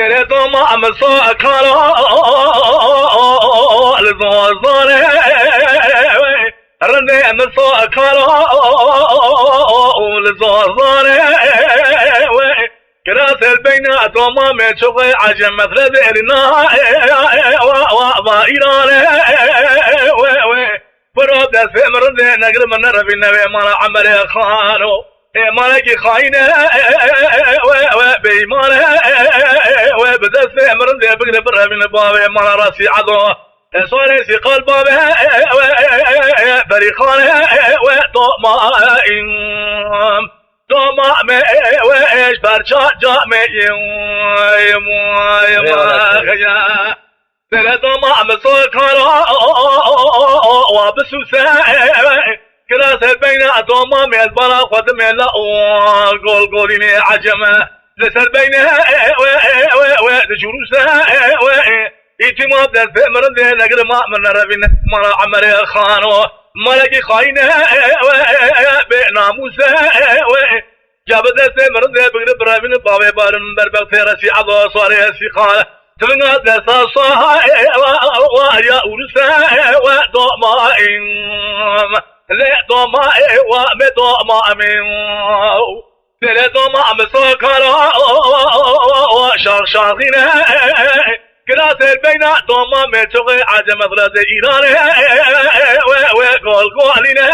تیرے تو مسا کھانا الزوزانے رندے مسا کھانا الزوزانے كراس البين أتوما من شغل عجم مثل ذهلنا وإيران فرود السمر ذي نقل من ربي النبي مالا عمل خانو مالك خاينة وبيمان وبدا السمر ذي بقل بربي الباب مالا راسي عضو صاري سيقال بابه بريخانه وطوما دوما میں ویش برچا جا میں خیا تیرے دوما میں سو کھارا وابسو سے كلاس البين دوما میں البرا خود میں لا گول گولین عجم لسر بين وجروس اتمام ذا مرد نقر ما من ربنا ما عمر خانو ملك خاينه بناموسه جابت سے مرد بغیر برامن باوے بارن بربق رسی عضو صار سقال تبنات لسا ويا أورسا ودوما لا دوما ومدوما من لا دوما مسكرا وشرشاغنا كلاس البين دوما متوغي عجم مفرد إيران وقول قولنا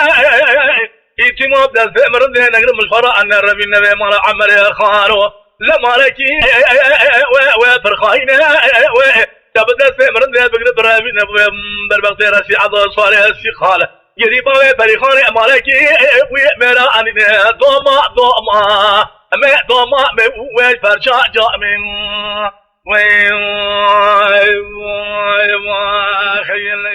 اتمام دست مرد نقر مشفرة أن ربي النبي مالا عمل خانو لما لكي وفرخاين وتبدأ مرد بقر برامي بربقت راسي عضو صالح السيخال يدي باوي فريخان مالكي ومرا أننا دوما ويش فرشا جاء من خيال